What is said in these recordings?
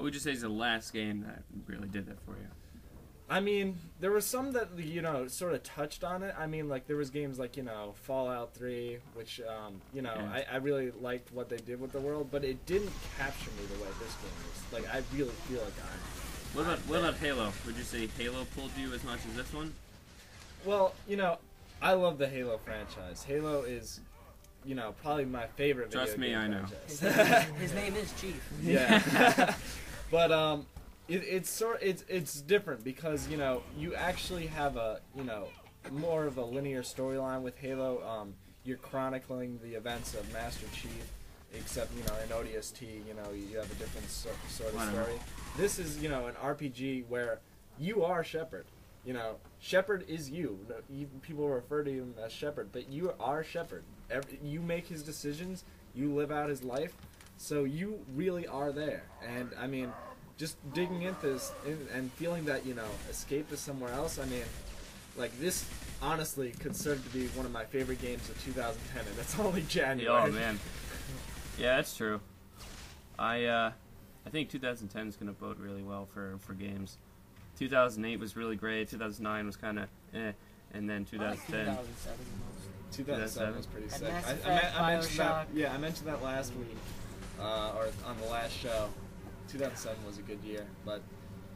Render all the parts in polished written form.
What would you say is the last game that really did that for you? I mean, there were some that, you know, sort of touched on it. I mean, like, there was games like, you know, Fallout 3, which, you know, Yeah. I really liked what they did with the world, but it didn't capture me the way this game is. Like, I really feel like What about Halo? Would you say Halo pulled you as much as this one? Well, you know, I love the Halo franchise. Halo is, you know, probably my favorite video Trust me, game I know. franchise. His name is Chief. Yeah. But, it's different because, you know, you actually have a, you know, more of a linear storyline with Halo. You're chronicling the events of Master Chief, except, you know, in ODST, you know, you have a different sort of story. This is, you know, an RPG where you are Shepard. You know, Shepard is you. People refer to him as Shepard, but you are Shepard. You make his decisions. You live out his life. So you really are there. And, I mean, just digging into this and feeling that, you know, escape is somewhere else, I mean, like, this honestly could serve to be one of my favorite games of 2010, and it's only January. Oh, man. Yeah, that's true. I think 2010 is going to bode really well for games. 2008 was really great. 2009 was kind of eh, and then 2010. 2007 was pretty sick. Mass I Effect, mentioned that. Bioshock. Yeah, I mentioned that last week, or on the last show. 2007 was a good year, but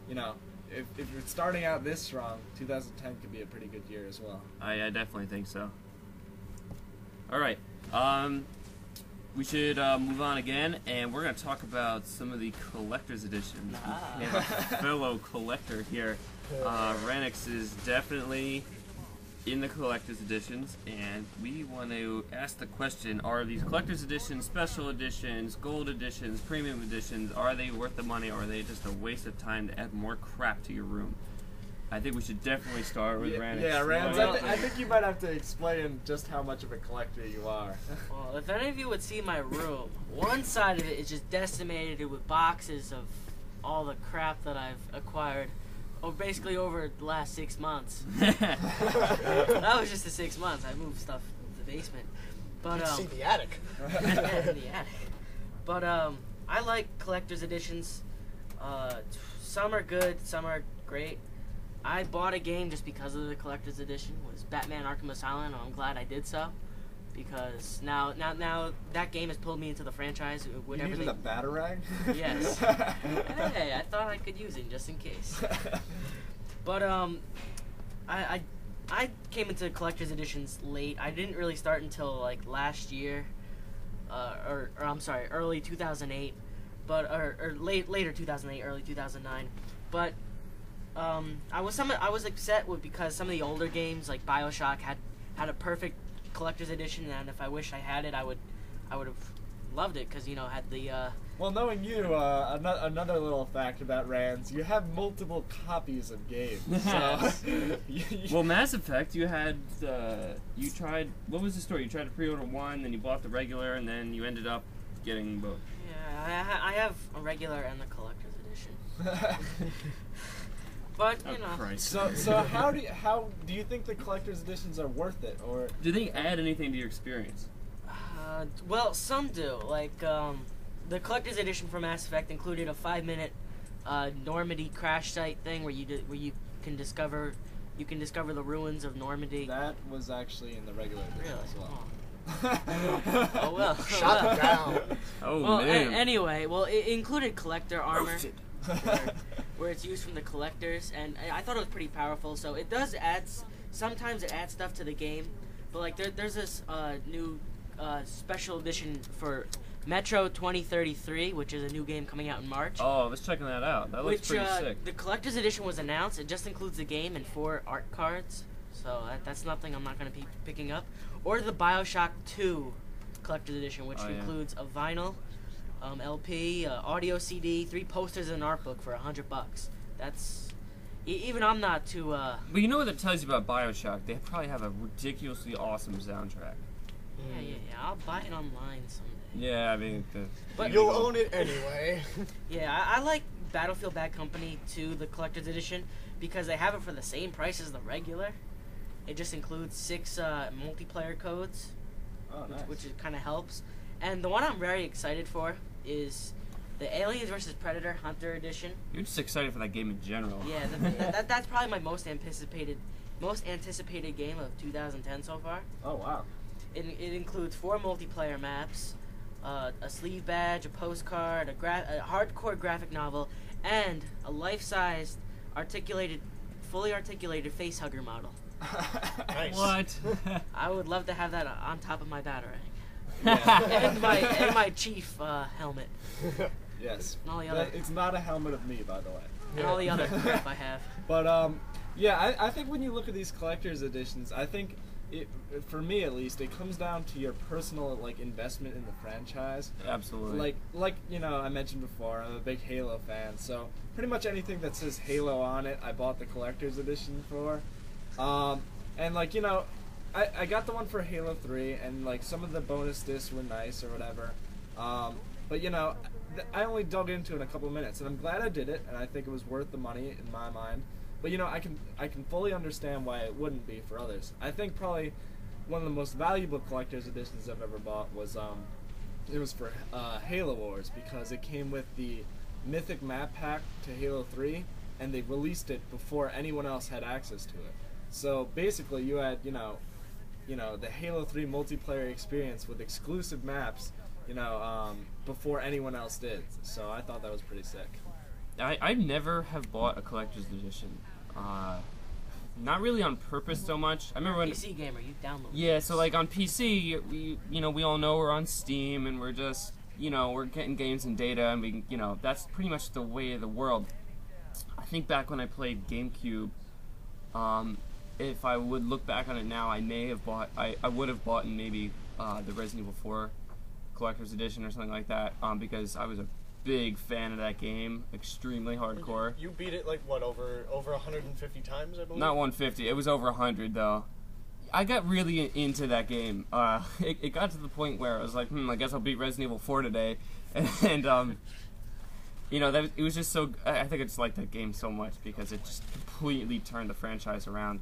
you know, if you're starting out this strong, 2010 could be a pretty good year as well. I definitely think so. All right. We should move on again, and we're going to talk about some of the collector's editions. We have a fellow collector here. Renix is definitely in the collector's editions, and we want to ask the question, are these collector's editions, special editions, gold editions, premium editions, are they worth the money, or are they just a waste of time to add more crap to your room? I think we should definitely start with Ranix. Yeah, Rans, I think you might have to explain just how much of a collector you are. Well, if any of you would see my room, one side of it is just decimated with boxes of all the crap that I've acquired. Basically over the last 6 months. That was just the 6 months. I moved stuff to the basement. But You see the attic. yeah, in the attic. But I like collector's editions. Some are good, some are great. I bought a game just because of the collector's edition. It was Batman Arkham Asylum, and I'm glad I did so. Because now that game has pulled me into the franchise. You needed a Batarang? Yes. Hey, I thought I could use it just in case. But I came into collector's editions late. I didn't really start until like last year, or I'm sorry, early 2008, but or later 2008, early 2009. But I was upset with because some of the older games like BioShock had a perfect collector's edition, and if I wish I had it, I would have loved it because, you know, had the Well, knowing you, another little fact about Rands, you have multiple copies of games. So Well, Mass Effect, you had you tried, what was the story? You tried to pre-order one, then you bought the regular, and then you ended up getting both. Yeah, I have a regular and the collector's edition. But you know. Christ. So how do you think the collector's editions are worth it, or do they add anything to your experience? Well, some do. Like the collector's edition for Mass Effect included a 5-minute Normandy crash site thing where you can discover the ruins of Normandy. that was actually in the regular edition Really? as well? Oh well. Shot down. Oh, Well, man. anyway, it included collector armor, where it's used from the collectors, and I thought it was pretty powerful. So it does add, sometimes it adds stuff to the game, but like there's this new special edition for Metro 2033, which is a new game coming out in March. Oh, I was checking that out. That looks pretty sick. The collector's edition was announced. It just includes the game and 4 art cards, so that's nothing I'm not going to be picking up. Or the BioShock 2 collector's edition, which includes a vinyl, LP, audio CD, 3 posters, and an art book for $100. That's even I'm not too. But you know what that tells you about BioShock? They probably have a ridiculously awesome soundtrack. Yeah. I'll buy it online someday. Yeah, I mean, But You'll own it anyway. Yeah, I like Battlefield Bad Company 2, the collector's edition, because they have it for the same price as the regular. It just includes 6 multiplayer codes, Oh, nice. which kind of helps. And the one I'm very excited for is the Aliens vs. Predator Hunter Edition. You're just excited for that game in general. Yeah, that's probably my most anticipated game of 2010 so far. Oh wow. It includes 4 multiplayer maps, a sleeve badge, a postcard, a hardcore graphic novel, and a life-sized, fully articulated facehugger model. Nice. What? I would love to have that on top of my batarang. Yeah. and my chief helmet. Yes. And all the other It's not a helmet of me, by the way. and all the other crap I have. But yeah, I think when you look at these collector's editions, I think for me at least, it comes down to your personal like investment in the franchise. Absolutely. Like you know, I mentioned before, I'm a big Halo fan, so pretty much anything that says Halo on it, I bought the collector's edition for. And like, you know, I got the one for Halo 3, and like some of the bonus discs were nice or whatever. But you know, I only dug into it in a couple of minutes, and I'm glad I did it, and I think it was worth the money in my mind. But you know, I can fully understand why it wouldn't be for others. I think probably one of the most valuable collector's editions I've ever bought was it was for Halo Wars, because it came with the Mythic map pack to Halo 3, and they released it before anyone else had access to it. So basically, you had you know the Halo 3 multiplayer experience with exclusive maps, before anyone else did. So I thought that was pretty sick. I never have bought a collector's edition. Not really on purpose so much. I remember when PC gamer, you download. Yeah, so like on PC, we all know we're on Steam and we're just we're getting games and data, and that's pretty much the way of the world. I think back when I played GameCube, if I would look back on it now, I would have bought maybe the Resident Evil 4 collector's edition or something like that, because I was a big fan of that game, extremely hardcore. You beat it like what, over 150 times, I believe? Not 150, it was over 100 though. I got really into that game. It got to the point where I was like, I guess I'll beat Resident Evil 4 today, and that it was just so. I think I just liked that game so much because it just completely turned the franchise around.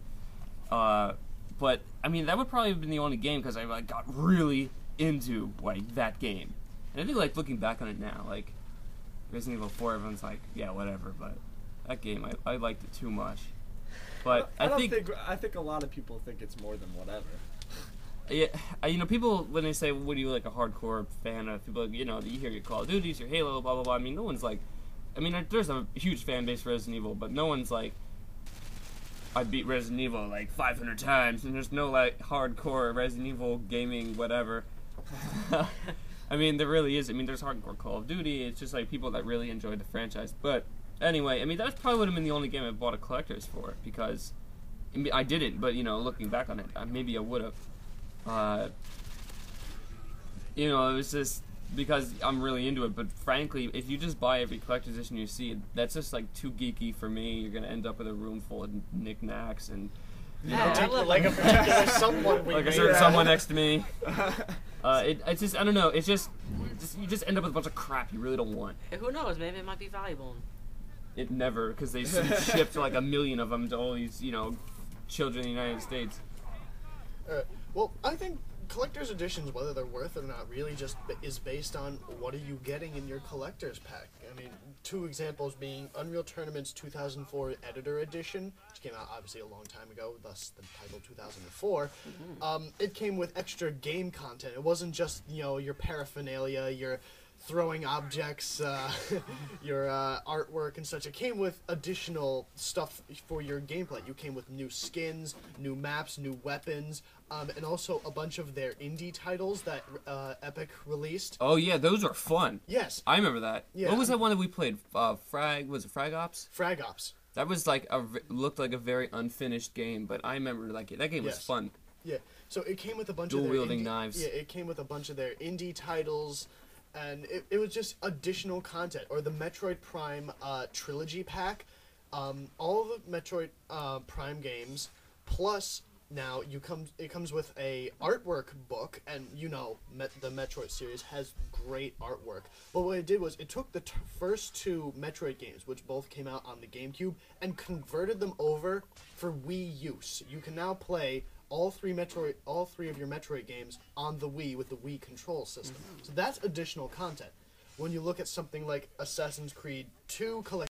But I mean, that would probably have been the only game because I got really into that game. And I think looking back on it now, Resident Evil 4, everyone's like, yeah, whatever. But that game, I liked it too much. But I think a lot of people think it's more than whatever. Yeah, people when they say, "What are you a hardcore fan of?" People you hear your Call of Duties, your Halo, blah blah blah. I mean, no one's there's a huge fan base for Resident Evil, but no one's I beat Resident Evil 500 times, and there's no hardcore Resident Evil gaming whatever. I mean, there really is. I mean, there's hardcore Call of Duty. It's just people that really enjoy the franchise. But anyway, I mean, that probably would have been the only game I bought a collector's for, because I didn't. But looking back on it, maybe I would have. It was just because I'm really into it. But frankly, if you just buy every collector's edition you see, that's just too geeky for me. You're gonna end up with a room full of knickknacks and. Take a particular someone we a certain someone next to me. It's just, I don't know, it's just, you just end up with a bunch of crap you really don't want. Hey, who knows, maybe it might be valuable. It never, because they shipped 1 million of them to all these, children in the United States. Well, I think collector's editions, whether they're worth it or not, really just is based on what are you getting in your collector's pack. I mean, 2 examples being Unreal Tournament's 2004 Editor Edition, which came out obviously a long time ago, thus the title 2004. It came with extra game content. It wasn't just, your paraphernalia, your throwing objects, your artwork and such. It came with additional stuff for your gameplay. You came with new skins, new maps, new weapons, and also a bunch of their indie titles that Epic released. Oh yeah, those are fun. Yes. I remember that. Yeah. What was that one that we played? Was it Frag Ops? Frag Ops. That was looked like a very unfinished game, but I remember that game was fun. Yeah. So it came with a bunch Dual of their wielding knives. Yeah, it came with a bunch of their indie titles. And it was just additional content. Or the Metroid Prime trilogy pack. All the Metroid Prime games, plus now it comes with a artwork book, and the Metroid series has great artwork. But what it did was it took the first 2 Metroid games, which both came out on the GameCube, and converted them over for Wii use. You can now play all 3 of your Metroid games on the Wii with the Wii control system. So that's additional content. when you look at something like Assassin's Creed 2 Collector's